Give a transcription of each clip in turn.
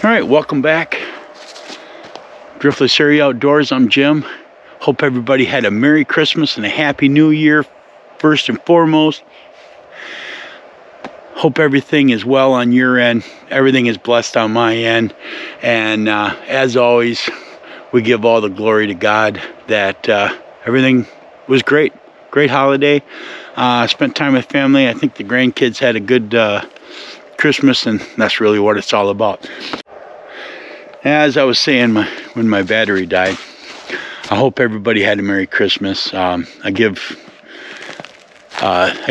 All right, welcome back. Driftless Area Outdoors, I'm Jim. Hope everybody had a Merry Christmas and a Happy New Year, first and foremost. Hope everything is well on your end. Everything is blessed on my end. And as always, we give all the glory to God that everything was great. Great holiday. Spent time with family. I think the grandkids had a good Christmas, and that's really what it's all about. As I was saying, when my battery died, I hope everybody had a Merry Christmas. The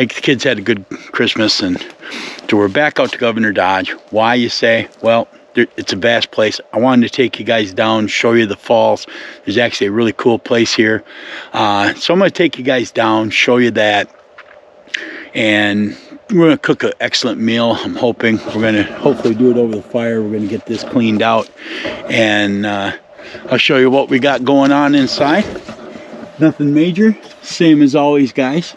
kids had a good Christmas, and so we're back out to Governor Dodge. Why, you say? Well, it's a vast place. I wanted to take you guys down, show you the falls. There's actually a really cool place here. So I'm going to take you guys down, show you that, and we're going to cook an excellent meal. I'm hoping we're going to hopefully do it over the fire. We're going to get this cleaned out, and I'll show you what we got going on inside. Nothing major, same as always, guys.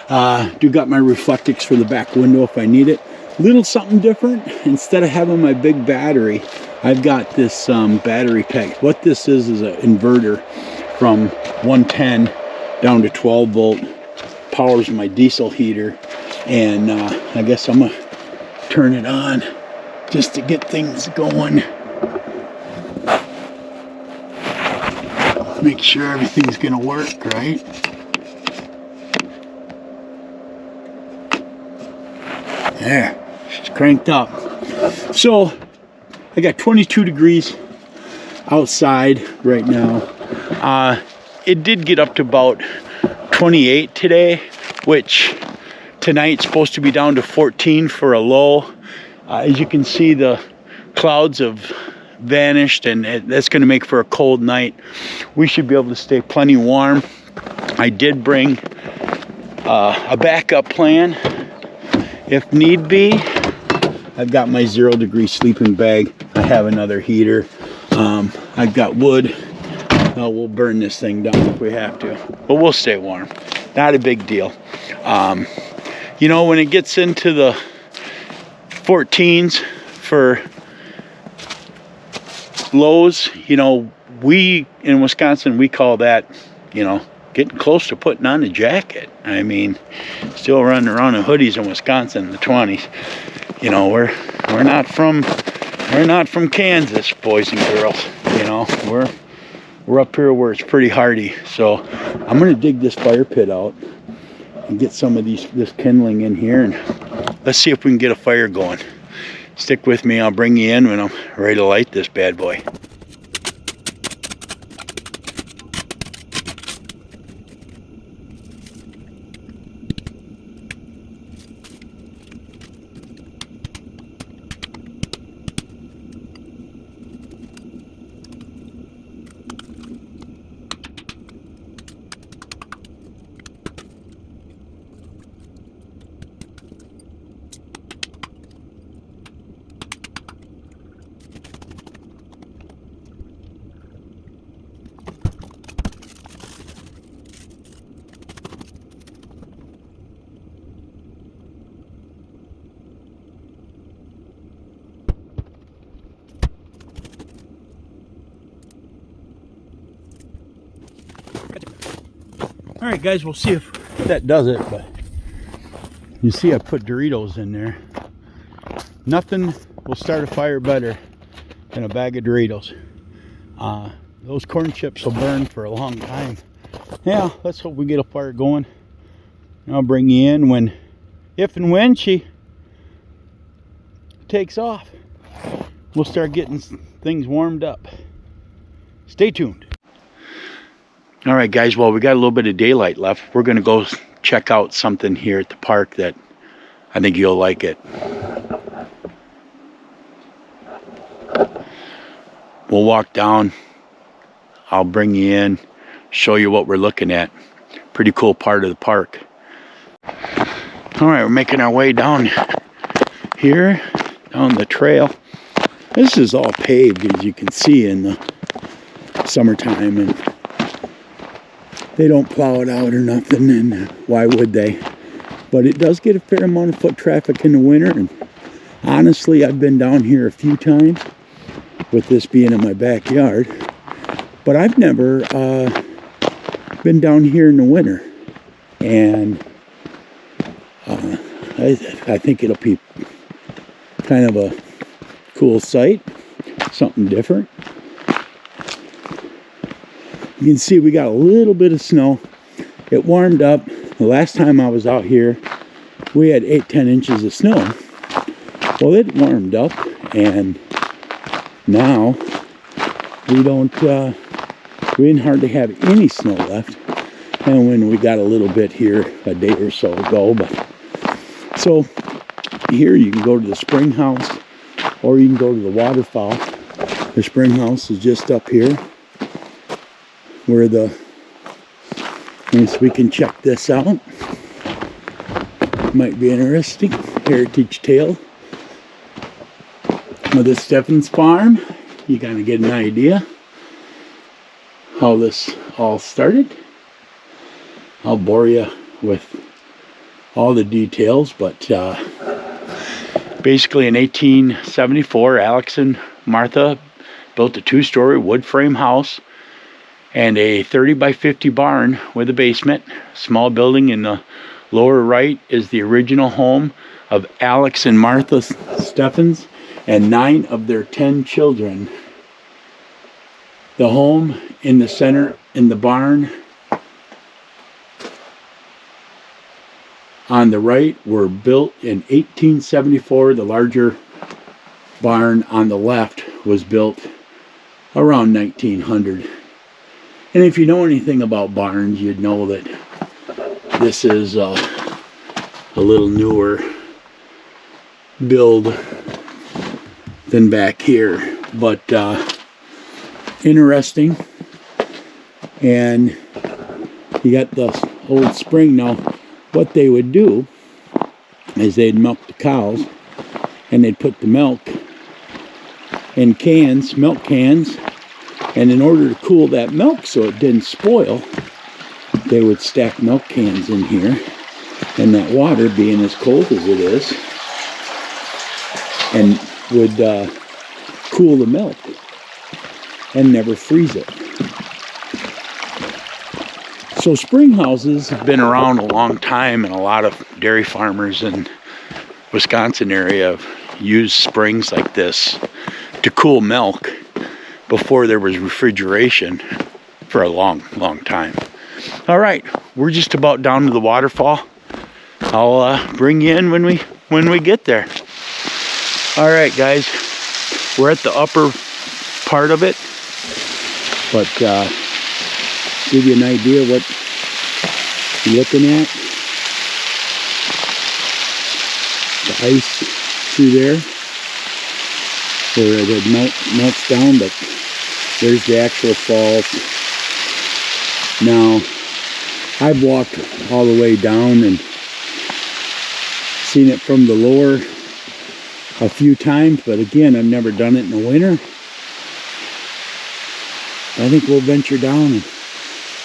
Do got my reflectix for the back window if I need it. Little something different. Instead of having my big battery, I've got this battery pack. What this is an inverter from 110 down to 12 volt. Powers my diesel heater, and I guess I'm gonna turn it on just to get things going. Make sure everything's gonna work right. There, she's cranked up. So I got 22 degrees outside right now. It did get up to about 28 today, which tonight's supposed to be down to 14 for a low. As you can see, the clouds have vanished, and that's going to make for a cold night. We should be able to stay plenty warm. I did bring a backup plan if need be. I've got my 0 degree sleeping bag. I have another heater. I've got wood. We'll burn this thing down if we have to, but we'll stay warm. Not a big deal. You know, when it gets into the 14s for lows, you know, we in Wisconsin, we call that, you know, getting close to putting on a jacket. I mean, still running around in hoodies in Wisconsin in the 20s. You know, we're not from Kansas, boys and girls. You know, we're up here where it's pretty hardy. So I'm gonna dig this fire pit out and get some of this kindling in here, and let's see if we can get a fire going. Stick with me, I'll bring you in when I'm ready to light this bad boy. All right, guys, we'll see if that does it, but you see I put Doritos in there. Nothing will start a fire better than a bag of Doritos. Those corn chips will burn for a long time. Yeah, let's hope we get a fire going. I'll bring you in if and when she takes off. We'll start getting things warmed up. Stay tuned. All right, guys, well, we got a little bit of daylight left. We're going to go check out something here at the park that I think you'll like it. We'll walk down. I'll bring you in, show you what we're looking at. Pretty cool part of the park. All right, we're making our way down here, down the trail. This is all paved, as you can see, in the summertime, and they don't plow it out or nothing, and why would they? But it does get a fair amount of foot traffic in the winter, and honestly, I've been down here a few times. with this being in my backyard. But I've never been down here in the winter, and I think it'll be kind of a cool sight, something different. You can see we got a little bit of snow. It warmed up. The last time I was out here, we had 8-10 inches of snow. Well, it warmed up, and now we didn't hardly have any snow left. And when we got a little bit here a day or so ago, but so here you can go to the spring house, or you can go to the waterfall. The spring house is just up here, where we can check this out. Might be interesting. Heritage tale of the Steffens farm. You kind of get an idea how this all started. I'll bore you with all the details, but basically in 1874, Alex and Martha built a 2-story wood frame house and a 30 by 50 barn with a basement. Small building in the lower right is the original home of Alex and Martha Steffens and 9 of their 10 children. The home in the center in the barn on the right were built in 1874. The larger barn on the left was built around 1900. And if you know anything about barns, you'd know that this is a little newer build than back here. But interesting. And you got the old spring. Now, what they would do is they'd milk the cows, and they'd put the milk in cans, milk cans, and in order to cool that milk so it didn't spoil, they would stack milk cans in here, and that water, being as cold as it is, and would cool the milk and never freeze it. So spring houses have been around a long time, and a lot of dairy farmers in Wisconsin area have used springs like this to cool milk before there was refrigeration for a long time. All right, we're just about down to the waterfall. I'll bring you in when we get there. All right, guys, we're at the upper part of it, but give you an idea what you're looking at. The ice through there, where it melts down, but there's the actual falls. Now, I've walked all the way down and seen it from the lower a few times, but again, I've never done it in the winter. I think we'll venture down and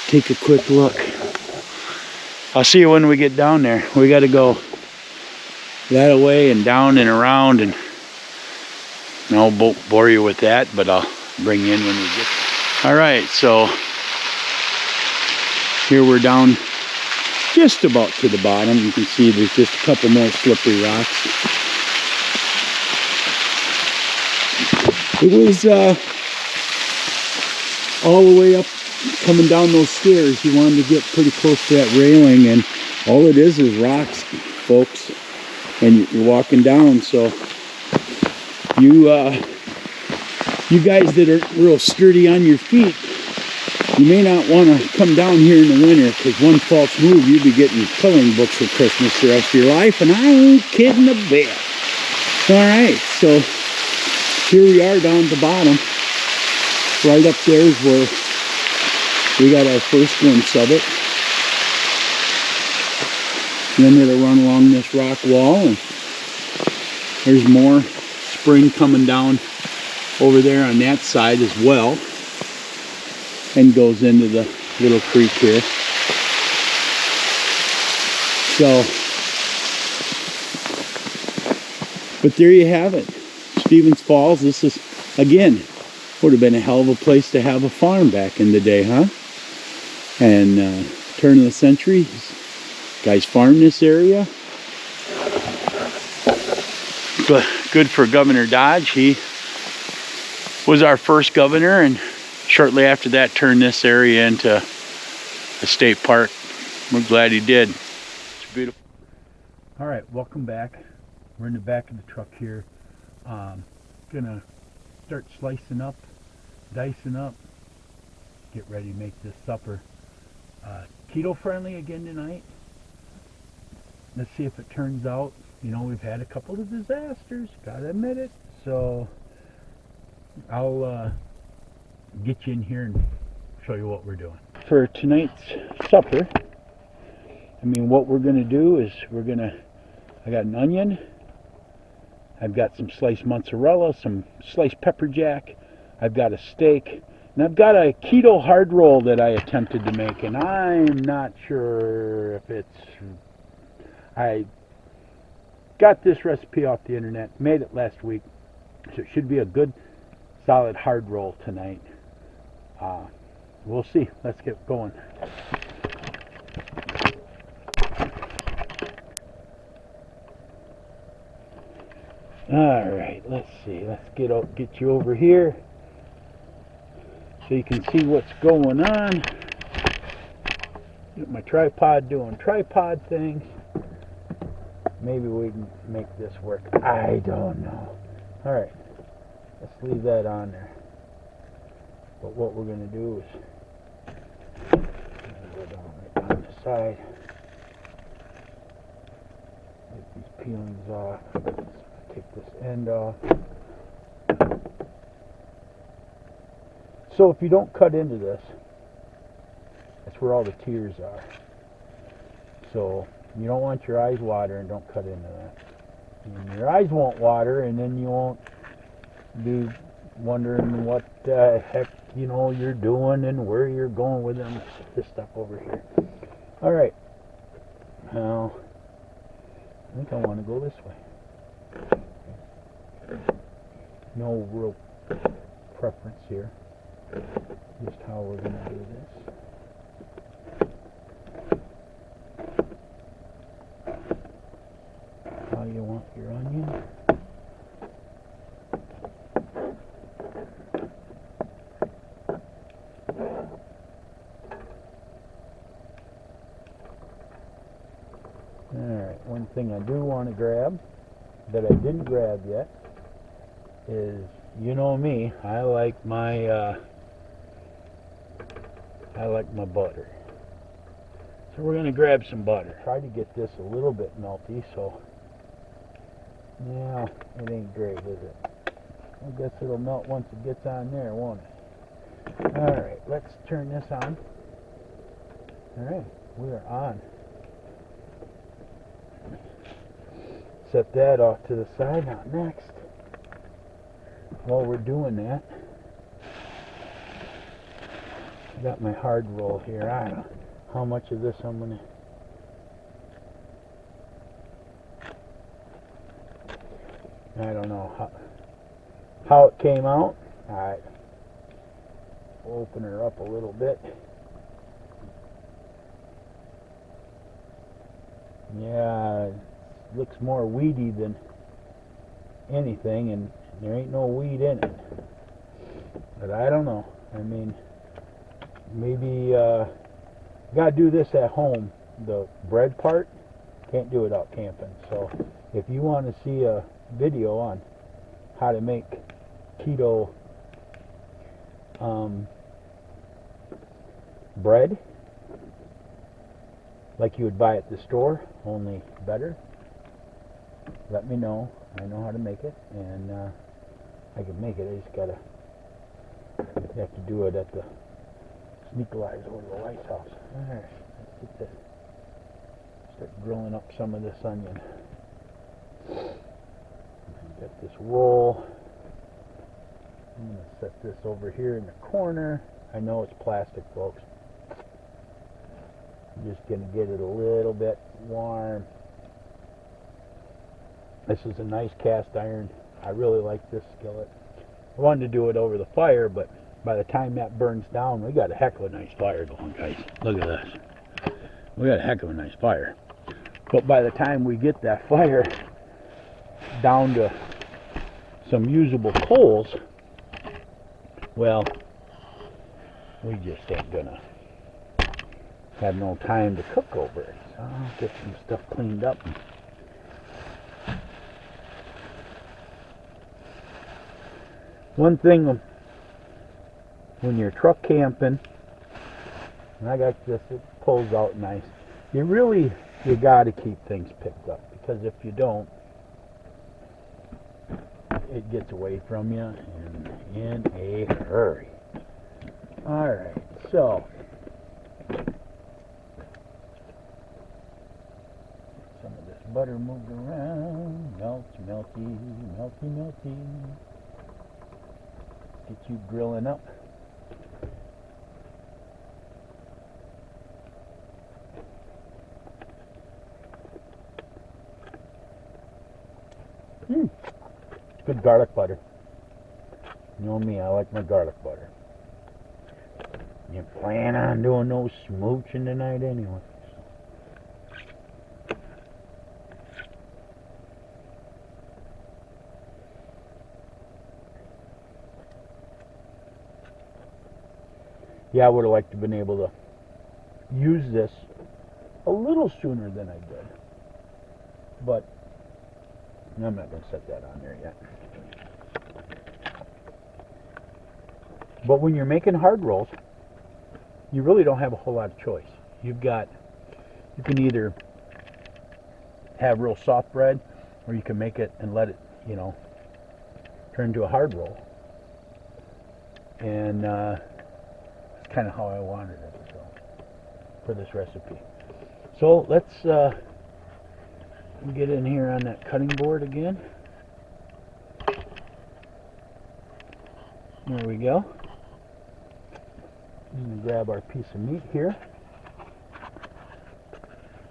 take a quick look. I'll see you when we get down there. We got to go that way and down and around, and I won't bore you with that, but I'll bring you in when we get there. All right, so here we're down just about to the bottom. You can see there's just a couple more slippery rocks. It was all the way up, coming down those stairs. You wanted to get pretty close to that railing, and all it is rocks, folks. And you're walking down, so you guys that are real sturdy on your feet, you may not want to come down here in the winter, because one false move, you'll be getting coloring books for Christmas the rest of your life, and I ain't kidding a bit. All right, so here we are down at the bottom. Right up there is where we got our first glimpse of it. And then it'll run along this rock wall, and there's more spring coming down over there on that side as well, and goes into the little creek here. So, but there you have it, Stevens Falls. This is, again, Would have been a hell of a place to have a farm back in the day, huh? And turn of the century, guys farmed this area. Good for Governor Dodge. He was our first governor, and shortly after that turned this area into a state park. We're glad he did. It's beautiful. All right, welcome back. We're in the back of the truck here. Gonna start slicing up, dicing up, get ready to make this supper. Keto friendly again tonight. Let's see if it turns out. You know, we've had a couple of disasters, gotta admit it. So I'll get you in here and show you what we're doing. For tonight's supper, I mean, what we're gonna do is I got an onion, I've got some sliced mozzarella, some sliced pepper jack, I've got a steak, and I've got a keto hard roll that I attempted to make, and I'm not sure if I got this recipe off the internet, made it last week, so it should be a good solid hard roll tonight. We'll see. Let's get going. Alright, let's see. Let's get you over here so you can see what's going on. Get my tripod doing tripod things. Maybe we can make this work. I don't know. Alright, let's leave that on there. But what we're going to do is go down right on the side. Get these peelings off. Take this end off. So if you don't cut into this, that's where all the tears are. So you don't want your eyes watering, don't cut into that. And your eyes won't water, and then you won't be wondering what the heck, you know, you're doing and where you're going with this stuff over here. Alright. Now, I think I want to go this way. No real preference here. Just how we're going to do this. How you want your onion. Alright, one thing I do want to grab that I didn't grab yet is, you know me, I like my butter. So we're going to grab some butter. Try to get this a little bit melty, so yeah, it ain't great, is it? I guess it'll melt once it gets on there, won't it? Alright, let's turn this on. Alright, we are on. Set that off to the side. Now next, while we're doing that, I got my hard roll here. I don't know how much of this I'm going to... I don't know how it came out. Alright, we'll open her up a little bit. Yeah, looks more weedy than anything, and there ain't no weed in it. But I don't know. I mean, maybe you gotta do this at home. The bread part, can't do it out camping. So if you want to see a video on how to make keto bread like you would buy at the store, only better, let me know. I know how to make it, and I can make it. I just gotta have to do it at the sneakalize over to the White House. Alright, let's get this. Start grilling up some of this onion. Got this roll. I'm gonna set this over here in the corner. I know it's plastic, folks. I'm just gonna get it a little bit warm. This is a nice cast iron. I really like this skillet. I wanted to do it over the fire, but by the time that burns down, we got a heck of a nice fire going, guys. Look at this. We got a heck of a nice fire. But by the time we get that fire down to some usable coals, well, we just ain't gonna have no time to cook over it. So I'll get some stuff cleaned up. One thing when you're truck camping, and I got this, it pulls out nice. You got to keep things picked up, because if you don't, it gets away from you in a hurry. All right, so some of this butter moved around, melty, melty. Get you grilling up. Good garlic butter. You know me, I like my garlic butter. You plan on doing no smooching tonight anyway. Yeah, I would have liked to have been able to use this a little sooner than I did. But I'm not going to set that on there yet. But when you're making hard rolls, you really don't have a whole lot of choice. You can either have real soft bread, or you can make it and let it, turn into a hard roll. And it's kind of how I wanted it, so, for this recipe. So let's get in here on that cutting board again. There we go. I'm going to grab our piece of meat here.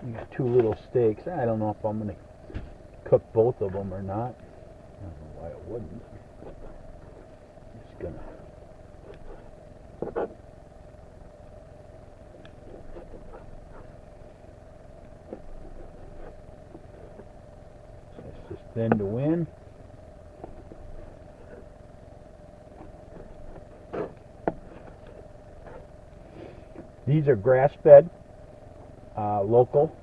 We got 2 little steaks. I don't know if I'm going to cook both of them or not. I don't know why I wouldn't. Just going to just thin to win. These are grass-fed, local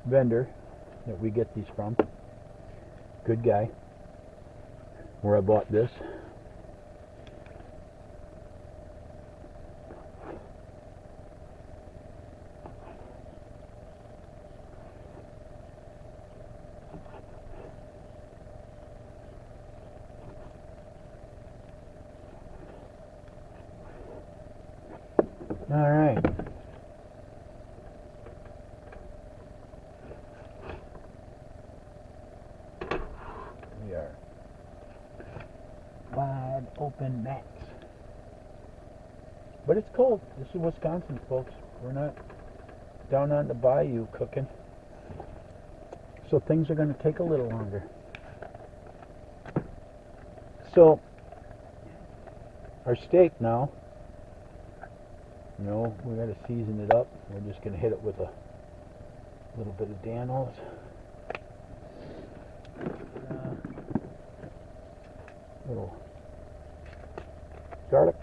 vendor that we get these from. Good guy. Where I bought this. All right. We are wide open max. But it's cold. This is Wisconsin, folks. We're not down on the bayou cooking. So things are going to take a little longer. So our steak now, we got to season it up. We're just going to hit it with a little bit of Dano's. Little garlic.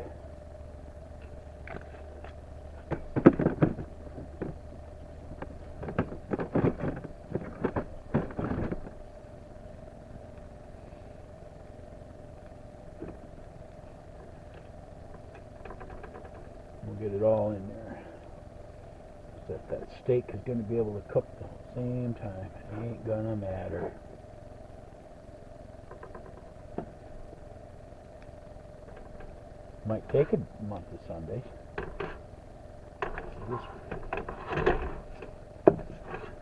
We'll get it all in there. So that steak is going to be able to cook the same time. It ain't gonna matter. Might take a month of Sundays. This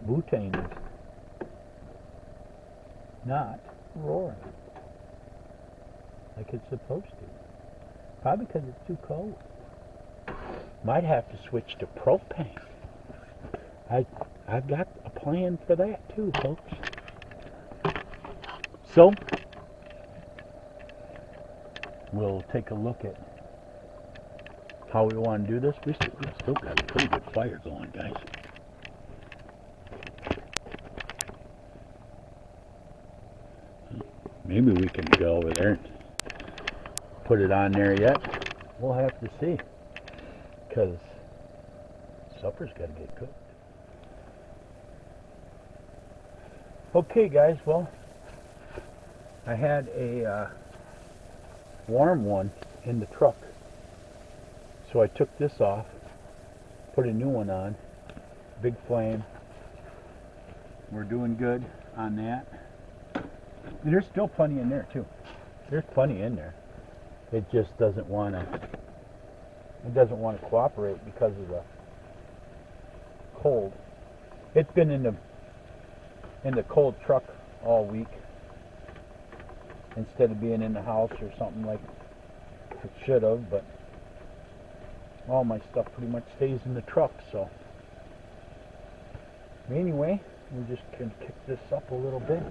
butane is not roaring like it's supposed to. Probably because it's too cold. Might have to switch to propane. I've got a plan for that too, folks. So we'll take a look at how we want to do this. We still got a pretty good fire going, guys. Maybe we can go over there and put it on there yet. We'll have to see, because supper's got to get cooked. Okay, guys, well, I had a warm one in the truck, so I took this off, put a new one on. Big flame. We're doing good on that. And there's still plenty in there too. There's plenty in there. It just doesn't want to. It doesn't want to cooperate because of the cold. It's been in the cold truck all week instead of being in the house or something like it should have. But all my stuff pretty much stays in the truck. So anyway, we're just gonna kick this up a little bit.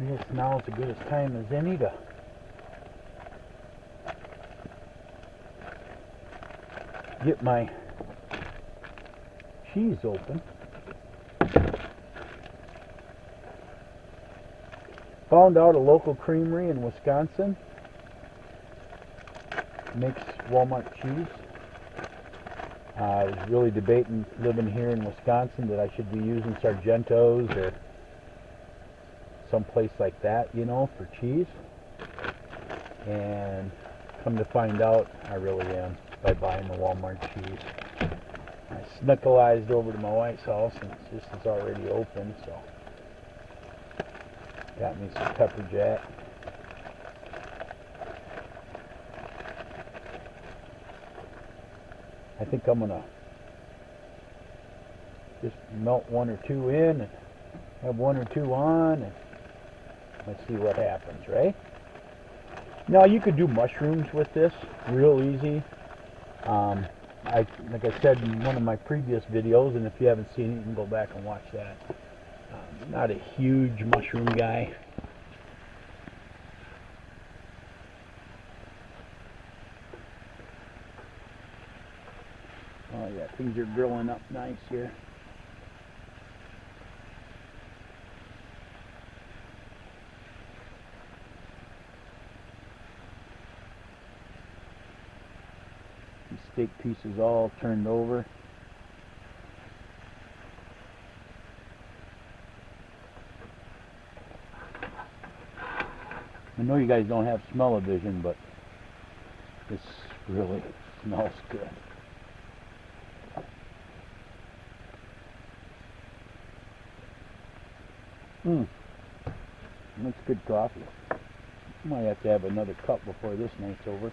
Yes, now is as good a time as any to get my cheese open. Found out a local creamery in Wisconsin makes Walmart cheese. I was really debating living here in Wisconsin that I should be using Sargento's or someplace like that, you know, for cheese. And come to find out, I really am by buying the Walmart cheese. I snuckleized over to my wife's house and this is already open, so got me some pepper jack. I think I'm gonna just melt one or two in and have one or two on and let's see what happens, right? Now you could do mushrooms with this real easy. Like I said in one of my previous videos, and if you haven't seen it, you can go back and watch that. Not a huge mushroom guy. Oh yeah, things are grilling up nice here. Steak pieces all turned over. I know you guys don't have smell-o-vision, but this really smells good. That's good coffee. Might have to have another cup before this night's over.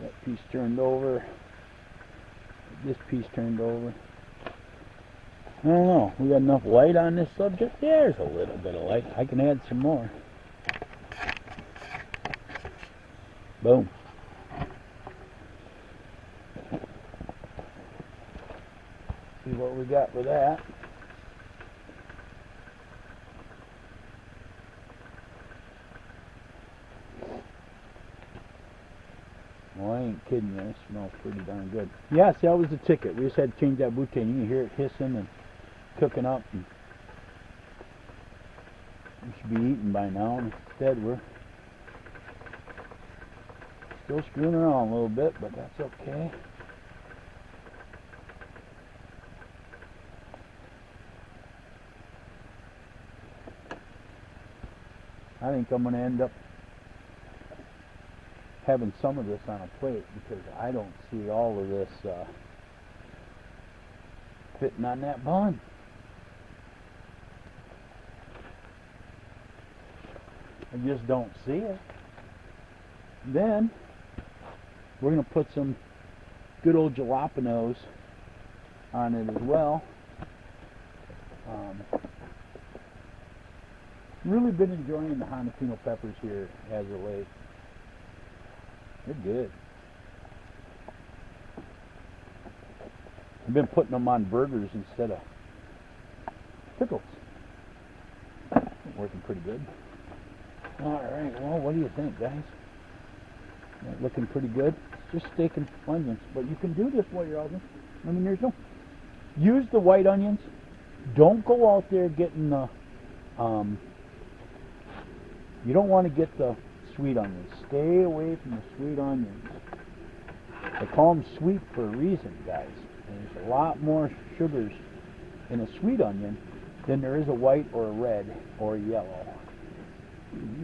That piece turned over. This piece turned over. I don't know. We got enough light on this subject? There's a little bit of light. I can add some more. Boom. See what we got with that. Well, I ain't kidding you. It smells pretty darn good. Yeah, see, that was the ticket. We just had to change that butane. You can hear it hissing and cooking up. And we should be eating by now. Instead, we're still screwing around a little bit, but that's okay. I think I'm going to end up having some of this on a plate because I don't see all of this fitting on that bun. I just don't see it. Then we're going to put some good old jalapenos on it as well. Really been enjoying the jalapeno peppers here as of late. They're good. I've been putting them on burgers instead of pickles. Working pretty good. Alright, well, what do you think, guys? That looking pretty good? It's just steak and onions, but you can do this while you're out there. I mean, there's no... Use the white onions. Don't go out there getting the... you don't want to get the sweet onions. Stay away from the sweet onions. They call them sweet for a reason, guys. There's a lot more sugars in a sweet onion than there is a white or a red or a yellow.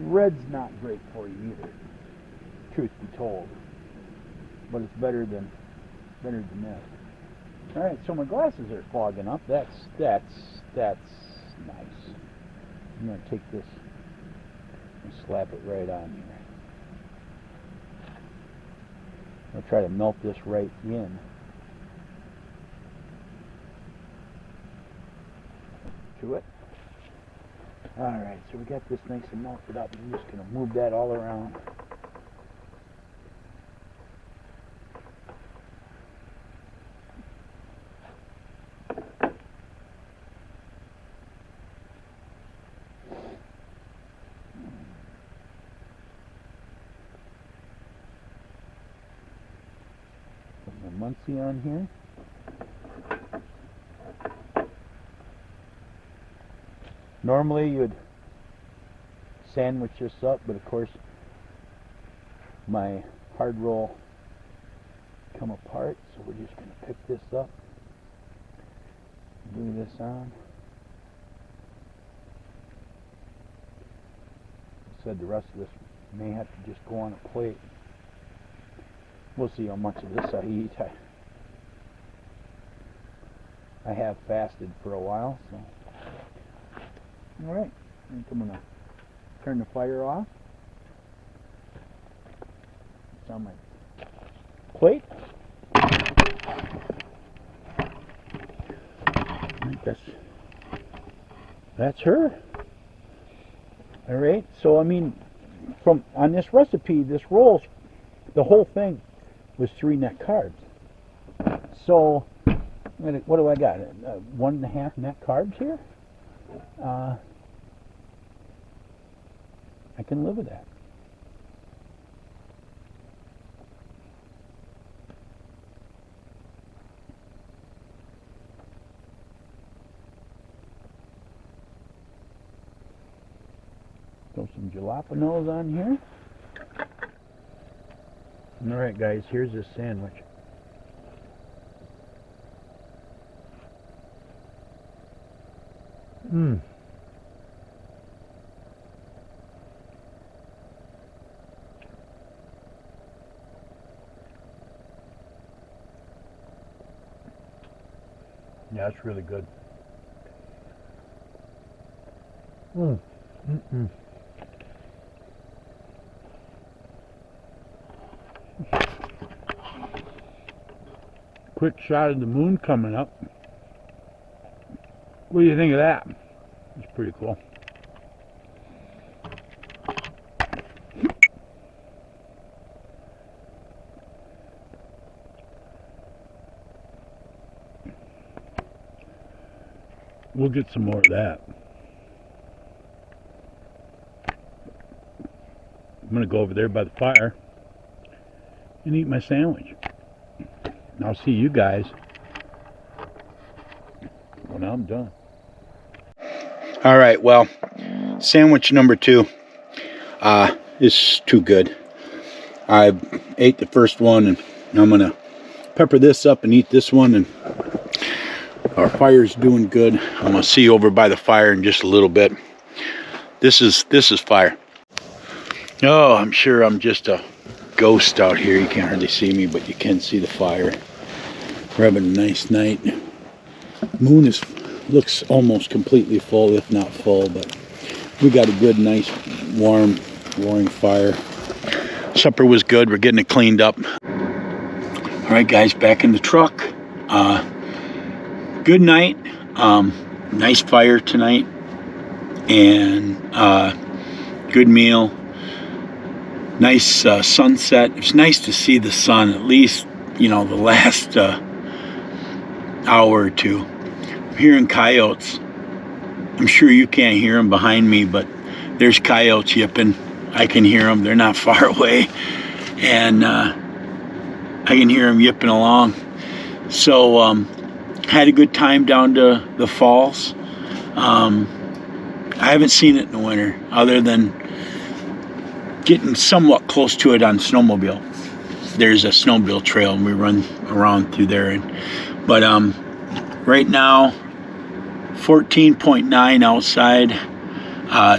Red's not great for you either, truth be told. But it's better than this. Alright, so my glasses are fogging up. That's nice. I'm going to take this and slap it right on here. I'll try to melt this right in. To it. Alright, so we got this nice and melted up. I'm just going to move that all around. Put my Muncie on here. Normally you'd sandwich this up, but of course my hard roll come apart, so we're just going to pick this up, glue this on. I said the rest of this may have to just go on a plate. We'll see how much of this I eat. I have fasted for a while, so. Alright, I think I'm going to turn the fire off. It's on my plate. That's her. Alright, so I mean, on this recipe, this rolls, the whole thing was 3 net carbs. So, what do I got? 1.5 net carbs here? I can live with that. Throw some jalapenos on here. Alright guys, here's this sandwich. Yeah, it's really good. Quick shot of the moon coming up. What do you think of that? It's pretty cool. We'll get some more of that. I'm going to go over there by the fire and eat my sandwich. And I'll see you guys when I'm done. All right, well, sandwich number 2 is too good. I ate the first one, and I'm going to pepper this up and eat this one, and our fire's doing good. I'm going to see you over by the fire in just a little bit. This is fire. Oh, I'm sure I'm just a ghost out here. You can't hardly see me, but you can see the fire. We're having a nice night. Moon looks almost completely full, if not full, but we got a good, nice, warm, roaring fire. Supper was good. We're getting it cleaned up. All right, guys, back in the truck. Good night. Nice fire tonight, and good meal. Nice sunset. It's nice to see the sun, at least, you know, the last hour or two. I'm hearing coyotes. I'm sure you can't hear them behind me, but there's coyotes yipping. I can hear them. They're not far away. And I can hear them yipping along. So had a good time down to the falls. I haven't seen it in the winter other than getting somewhat close to it on snowmobile. There's a snowmobile trail and we run around through there. But right now 14.9 outside.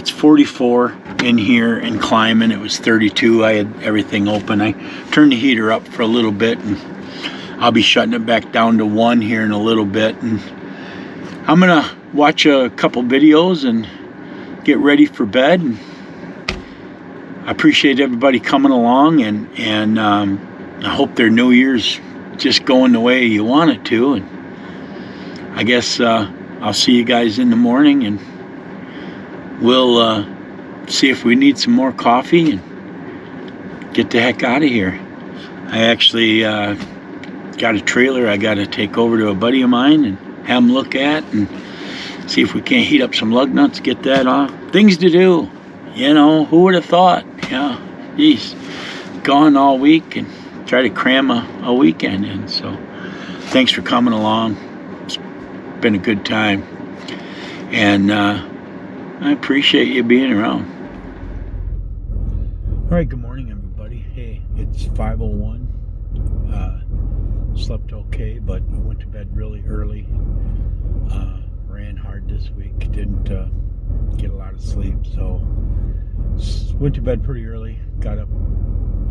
It's 44 in here and climbing. It was 32. I had everything open. I turned the heater up for a little bit and I'll be shutting it back down to 1 here in a little bit. And I'm gonna watch a couple videos and get ready for bed. And I appreciate everybody coming along, and I hope their New Year's just going the way you want it to. And I guess I'll see you guys in the morning, and we'll see if we need some more coffee and get the heck out of here. I actually got a trailer I got to take over to a buddy of mine and have him look at and see if we can't heat up some lug nuts, get that off. Things to do, you know, who would have thought? Yeah, geez, gone all week and try to cram a weekend in. So thanks for coming along. It's been a good time, and I appreciate you being around. All right, good morning, everybody. Hey, it's 5:01. Slept okay, but I went to bed really early. Ran hard this week. Didn't get a lot of sleep, so went to bed pretty early. Got up,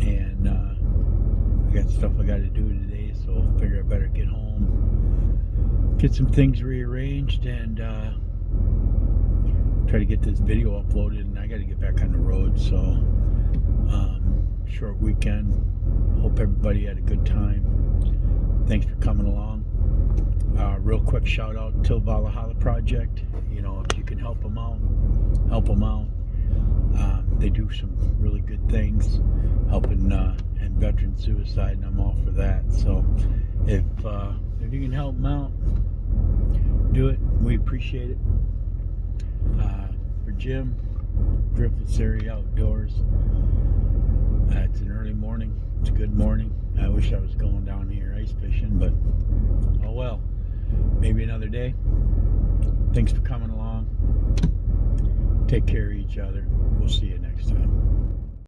and I got stuff I got to do today, so I figured I better get home, get some things rearranged, and try to get this video uploaded. And I got to get back on the road, so short weekend. Hope everybody had a good time. Thanks for coming along. Real quick shout out to Valhalla Project. You know, if you can help them out, help them out. They do some really good things, helping end veteran suicide, and I'm all for that. So if you can help them out, do it. We appreciate it. For Jim, Driftless Area Outdoors. It's an early morning. It's a good morning. I wish I was going down here ice fishing, but oh well. Maybe another day. Thanks for coming along. Take care of each other. We'll see you next time.